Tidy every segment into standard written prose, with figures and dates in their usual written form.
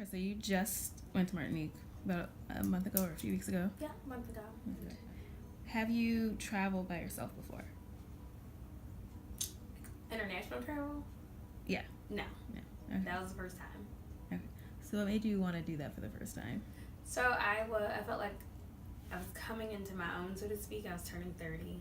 So you just went to Martinique about a month ago or a few weeks ago? Yeah, a month ago. Okay. Have you traveled by yourself before? International travel? Yeah. No. Okay. That was the first time. Okay. So what made you want to do that for the first time? So I felt like I was coming into my own, so to speak. I was turning 30,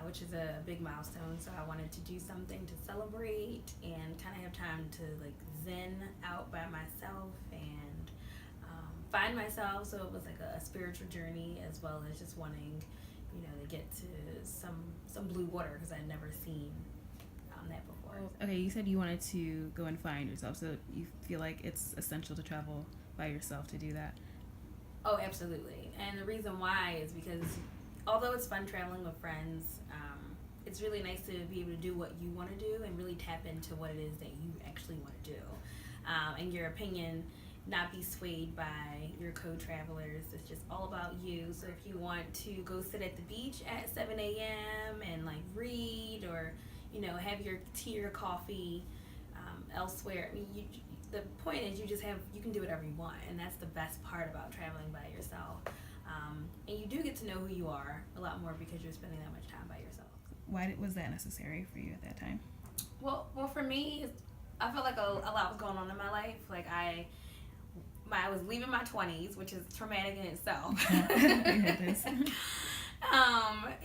which is a big milestone. So I wanted to do something to celebrate and kind of have time to like zen out by myself and find myself. So it was like a spiritual journey as well as just wanting, to get to some blue water because I'd never seen that before. Okay, you said you wanted to go and find yourself. So you feel like it's essential to travel by yourself to do that? Oh, absolutely. And the reason why is because although it's fun traveling with friends, it's really nice to be able to do what you want to do and really tap into what it is that you actually want to do. And your opinion not be swayed by your co-travelers. It's just all about you. So if you want to go sit at the beach at 7 a.m. and like read or, have your tea or coffee elsewhere, I mean, the point is you can do whatever you want, and that's the best part about traveling by yourself. And you do get to know who you are a lot more because you're spending that much time by yourself. Why was that necessary for you at that time? Well, for me, I felt like a lot was going on in my life. Like I was leaving my 20s, which is traumatic in itself. Yeah, it is.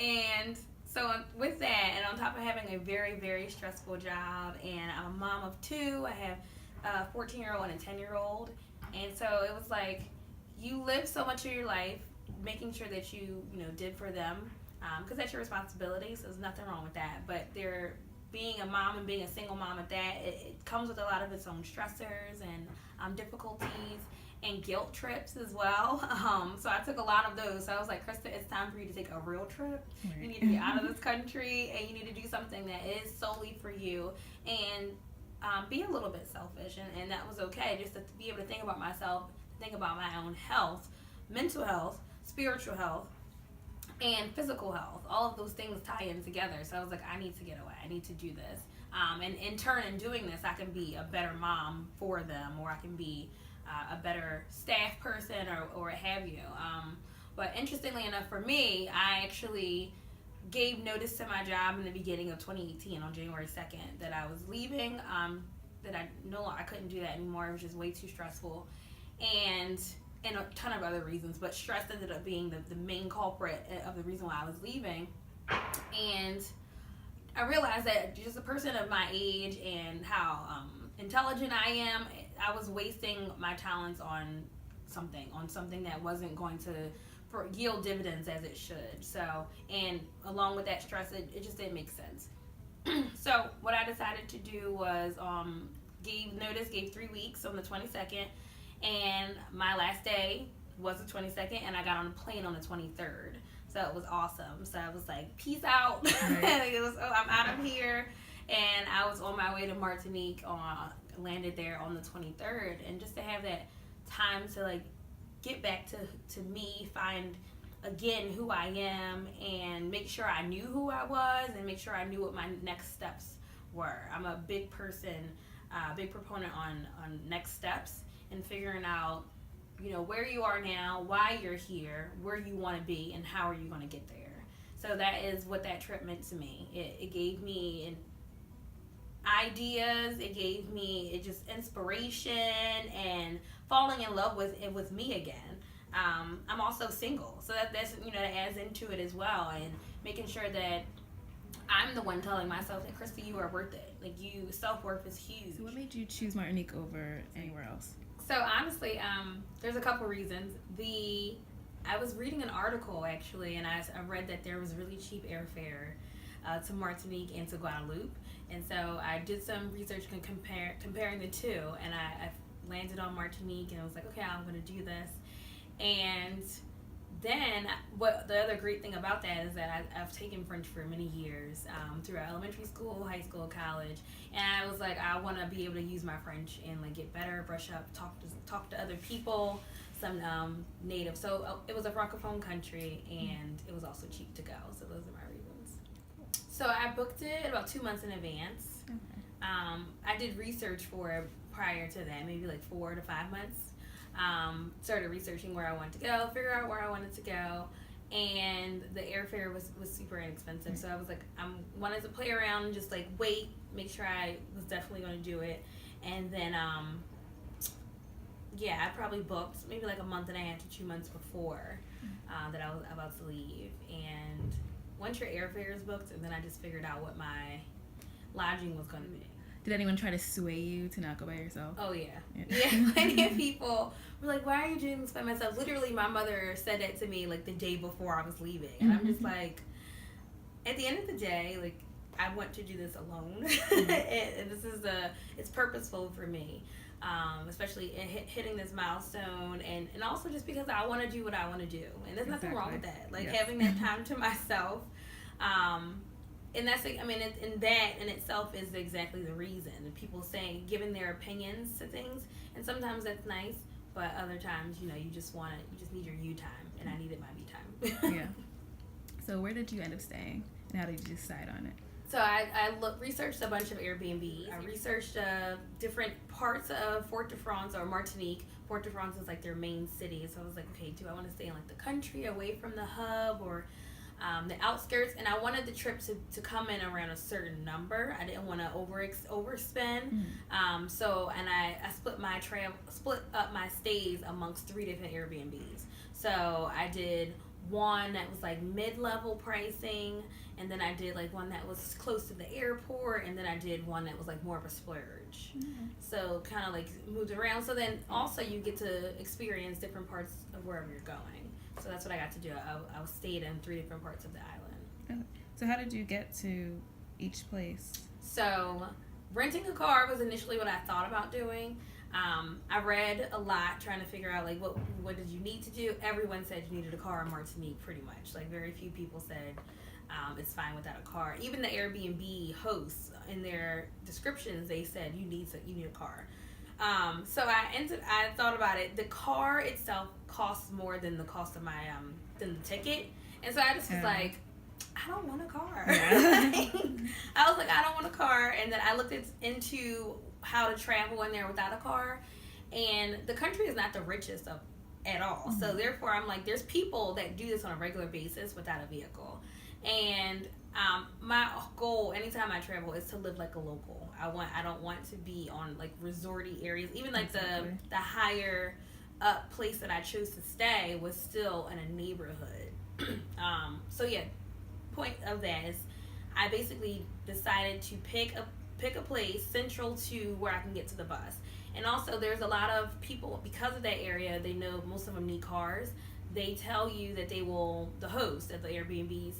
And so with that, and on top of having a very, very stressful job, and I'm a mom of two, I have a 14-year-old and a 10-year-old, and so it was like you live so much of your life making sure that you did for them, because that's your responsibility, so there's nothing wrong with that. But being a mom and being a single mom at that, it comes with a lot of its own stressors and difficulties and guilt trips as well. So I took a lot of those. So I was like, Krista, it's time for you to take a real trip. Right. You need to get out of this country and you need to do something that is solely for you and be a little bit selfish. And that was okay, just to be able to think about myself, think about my own health, mental health, spiritual health, and physical health. All of those things tie in together. So I was like, I need to get away. I need to do this. And in turn, in doing this, I can be a better mom for them, or I can be a better staff person, or what have you. But interestingly enough for me, I actually gave notice to my job in the beginning of 2018 on January 2nd that I was leaving, that I couldn't do that anymore. It was just way too stressful. And a ton of other reasons, but stress ended up being the main culprit of the reason why I was leaving. And I realized that just a person of my age and how intelligent I am, I was wasting my talents on something that wasn't going to yield dividends as it should. So, and along with that stress, it just didn't make sense. So what I decided to do was gave 3 weeks on the 22nd, and my last day was the 22nd, and I got on a plane on the 23rd. So it was awesome. So I was like, peace out. Right. I'm out of here. And I was on my way to Martinique, landed there on the 23rd. And just to have that time to like get back to me, find again who I am, and make sure I knew who I was, and make sure I knew what my next steps were. I'm a big proponent on next steps and figuring out, where you are now, why you're here, where you want to be, and how are you going to get there. So that is what that trip meant to me. It gave me ideas, it gave me just inspiration and falling in love with me again. I'm also single, so that's that adds into it as well, and making sure that I'm the one telling myself that, Krista, you are worth it. Like, self-worth is huge. So what made you choose Martinique over anywhere else? So honestly, there's a couple reasons. I was reading an article actually, and I read that there was really cheap airfare to Martinique and to Guadeloupe, and so I did some research comparing the two, and I landed on Martinique, and I was like, okay, I'm going to do this. And then what the other great thing about that is that I've taken French for many years, throughout elementary school, high school, college, and I was like, I want to be able to use my French and like get better, brush up, talk to other people, some native. So it was a francophone country, and it was also cheap to go. So those are my reasons. So I booked it about 2 months in advance. Okay. I did research for prior to that, maybe like 4 to 5 months. Started researching where I wanted to go, figure out where I wanted to go, and the airfare was super inexpensive. So I was like, I wanted to play around and just like wait, make sure I was definitely going to do it, and then yeah, I probably booked maybe like a month and a half to 2 months before that I was about to leave. And once your airfare is booked, and then I just figured out what my lodging was going to be. Did anyone try to sway you to not go by yourself? Oh, yeah. Yeah, plenty of people were like, why are you doing this by myself? Literally, my mother said that to me, like, the day before I was leaving. And I'm just like, at the end of the day, like, I want to do this alone. And this is it's purposeful for me, especially in hitting this milestone. And also just because I want to do what I want to do. And there's nothing wrong with that. Like, having that time to myself. And that's, I mean, and that in itself is exactly the reason. People saying, giving their opinions to things, and sometimes that's nice, but other times, you know, you just need your you time, and I needed my me time. Yeah. So where did you end up staying, and how did you decide on it? So I researched a bunch of Airbnbs. I researched different parts of Fort-de-France or Martinique. Fort-de-France is like their main city, so I was like, okay, do I want to stay in like the country, away from the hub, or the outskirts? And I wanted the trip to come in around a certain number. I didn't want to overspend. So I split up my stays amongst 3 different Airbnbs. So I did one that was like mid-level pricing, and then I did like one that was close to the airport, and then I did one that was like more of a splurge. So kind of like moved around. So then also you get to experience different parts of wherever you're going. So that's what I got to do. I stayed in 3 different parts of the island. So how did you get to each place? So renting a car was initially what I thought about doing. I read a lot trying to figure out like what did you need to do. Everyone said you needed a car in Martinique pretty much. Like very few people said it's fine without a car. Even the Airbnb hosts in their descriptions, they said you need a car. So I thought about it. The car itself costs more than the cost of my than the ticket, and so I just was like, I don't want a car. I was like, I don't want a car. And then I looked into how to travel in there without a car, and the country is not the richest at all. So therefore, I'm like, there's people that do this on a regular basis without a vehicle, and my goal anytime I travel is to live like a local. I don't want to be on like resorty areas. Even like the higher up place that I chose to stay was still in a neighborhood. So yeah, point of that is I basically decided to pick a place central to where I can get to the bus. And also there's a lot of people, because of that area, they know most of them need cars. They tell you that the host at the Airbnbs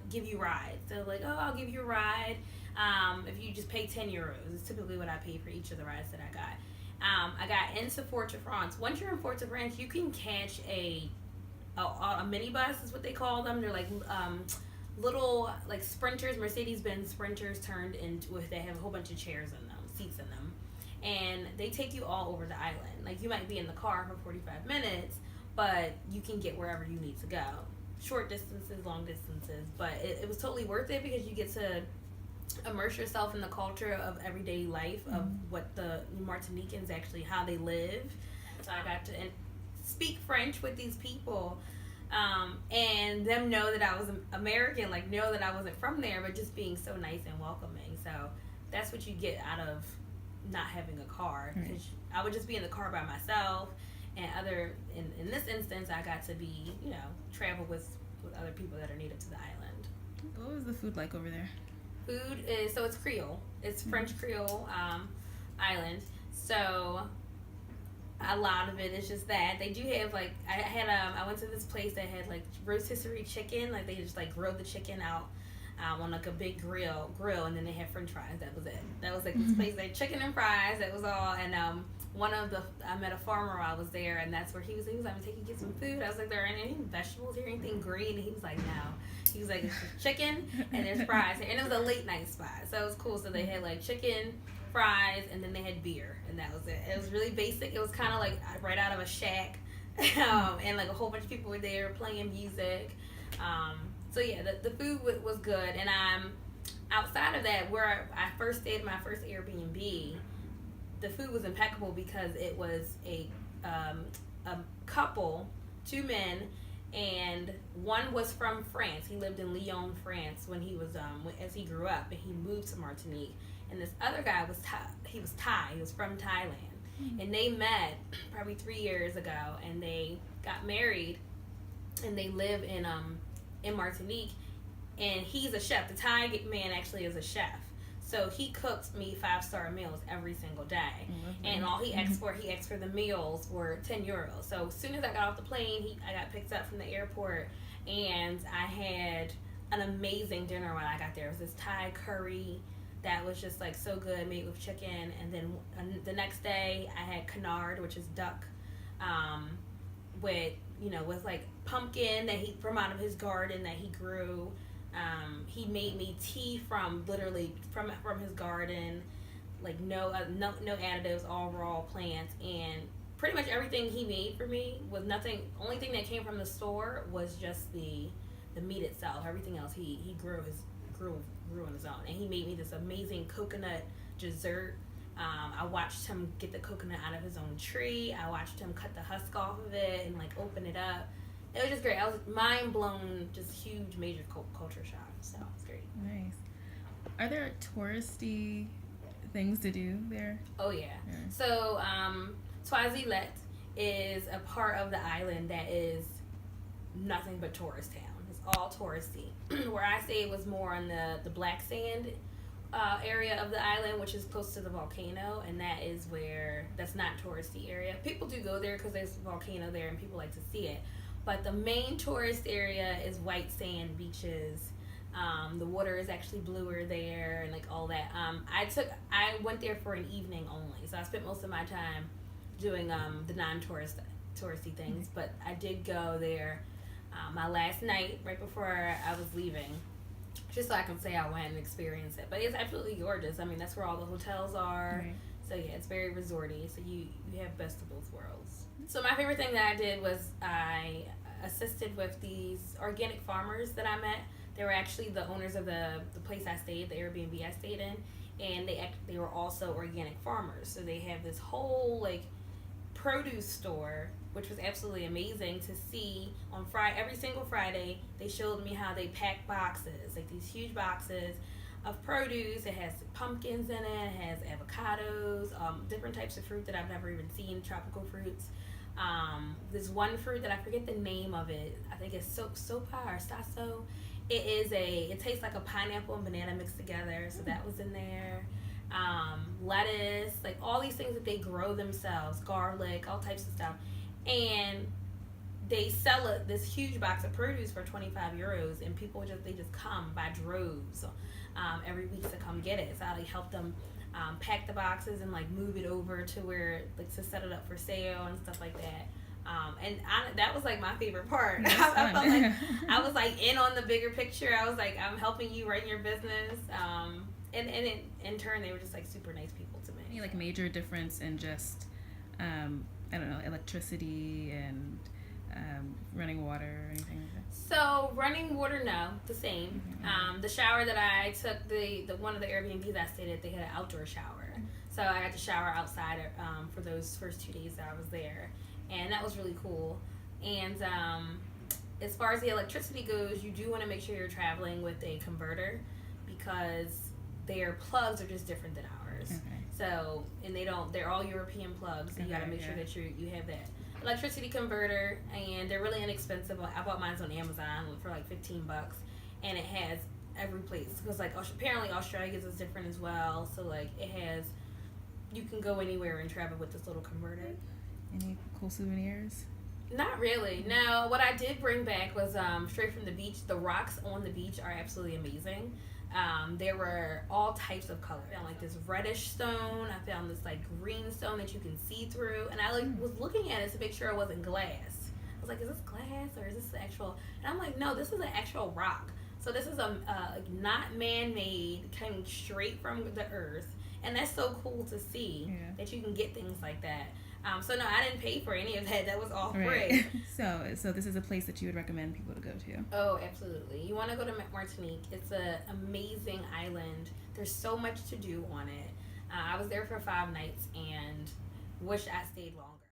give you rides. They're like, oh, I'll give you a ride if you just pay 10 euros. It's typically what I paid for each of the rides that I got. I got into Fort-de-France. Once you're in Fort-de-France, you can catch a minibus is what they call them. They're like little like Sprinters, Mercedes-Benz Sprinters turned into, they have a whole bunch of chairs in them, seats in them. And they take you all over the island. Like you might be in the car for 45 minutes, but you can get wherever you need to go. Short distances, long distances, but it was totally worth it because you get to immerse yourself in the culture of everyday life of what the Martinicans actually, how they live. So I got to speak French with these people, and them know that I was American, like know that I wasn't from there, but just being so nice and welcoming. So that's what you get out of not having a car, because I would just be in the car by myself. And in this instance, I got to be, travel with other people that are native to the island. What was the food like over there? Food is, so it's Creole. It's French Creole island. So a lot of it is just that. They do have like, I went to this place that had like rotisserie chicken. Like they just like grilled the chicken out on like a big grill, and then they had French fries. That was it. That was like this place, they had chicken and fries. That was all. And I met a farmer while I was there, and that's where he was like, I'm taking you some food. I was like, there aren't any vegetables here, anything green? And he was like, no. He was like, it's just chicken and there's fries. And it was a late night spot, so it was cool. So they had like chicken, fries, and then they had beer, and that was it. It was really basic. It was kind of like right out of a shack, and like a whole bunch of people were there playing music. So yeah, the food was good. And outside of that, where I first stayed, my first Airbnb, the food was impeccable because it was a couple, two men, and one was from France. He lived in Lyon, France, when he was as he grew up, and he moved to Martinique. And this other guy was Thai. He was Thai. He was from Thailand, and they met probably 3 years ago, and they got married, and they live in Martinique. And he's a chef. The Thai man actually is a chef. So he cooked me 5-star meals every single day. And all he asked for the meals were €10. So as soon as I got off the plane, I got picked up from the airport, and I had an amazing dinner when I got there. It was this Thai curry that was just like so good, made with chicken. And then the next day I had canard, which is duck, with like pumpkin that he from out of his garden that he grew. He made me tea from his garden, like no additives, all raw plants, and pretty much everything he made for me was nothing. Only thing that came from the store was just the meat itself. Everything else he grew on his own, and he made me this amazing coconut dessert. I watched him get the coconut out of his own tree. I watched him cut the husk off of it and like open it up. It was just great. I was mind blown, just huge, major culture shock. So it's great. Nice. Are there touristy things to do there? Oh yeah. So Swaziland is a part of the island that is nothing but tourist town. It's all touristy. Where I stayed was more on the black sand area of the island, which is close to the volcano, and that's not touristy area. People do go there because there's a volcano there and people like to see it. But the main tourist area is white sand beaches. The water is actually bluer there, and like all that. I went there for an evening only, so I spent most of my time doing the touristy things. But I did go there my last night right before I was leaving, just so I can say I went and experienced it. But it's absolutely gorgeous. I mean, that's where all the hotels are. Right. So yeah, it's very resorty. So you have best of both worlds. So my favorite thing that I did was I assisted with these organic farmers that I met. They were actually the owners of the place I stayed, the Airbnb I stayed in, and they were also organic farmers. So they have this whole like produce store, which was absolutely amazing to see on Friday. Every single Friday, they showed me how they pack boxes, like these huge boxes of produce. It has pumpkins in it. It has avocados, different types of fruit that I've never even seen, tropical fruits. This one fruit that I forget the name of it. I think it's sopa or saso. It tastes like a pineapple and banana mixed together. So that was in there. Lettuce, like all these things that they grow themselves, garlic, all types of stuff. And they sell this huge box of produce for €25, and people just come by droves every week to come get it. So I help them pack the boxes and like move it over to where like to set it up for sale and stuff like that. That was like my favorite part. I felt like I was like in on the bigger picture. I was like, I'm helping you run your business. And in turn, they were just like super nice people to me. Any like major difference in just I don't know, electricity and running water or anything like that? So running water, no, the same. The shower that I took, the one of the Airbnbs I stayed at, they had an outdoor shower. So I got to shower outside for those first 2 days that I was there, and that was really cool. And as far as the electricity goes, you do want to make sure you're traveling with a converter because their plugs are just different than ours. Okay. So, and they're all European plugs, so you got to make sure that you have that electricity converter, and they're really inexpensive. I bought mine on Amazon for like $15, and it has every place because like apparently Australia is different as well. So like you can go anywhere and travel with this little converter. Any cool souvenirs? Not really. No, what I did bring back was straight from the beach. The rocks on the beach are absolutely amazing. There were all types of color. I found like this reddish stone. I found this like green stone that you can see through. And I was looking at it to make sure it wasn't glass. I was like, is this glass or is this the actual? And I'm like, no, this is an actual rock. So this is not man-made, coming straight from the earth. And that's so cool to see that you can get things like that. So no, I didn't pay for any of that. That was all free. Right. So this is a place that you would recommend people to go to? Oh, absolutely. You want to go to Martinique. It's an amazing island. There's so much to do on it. I was there for 5 nights and wish I stayed longer.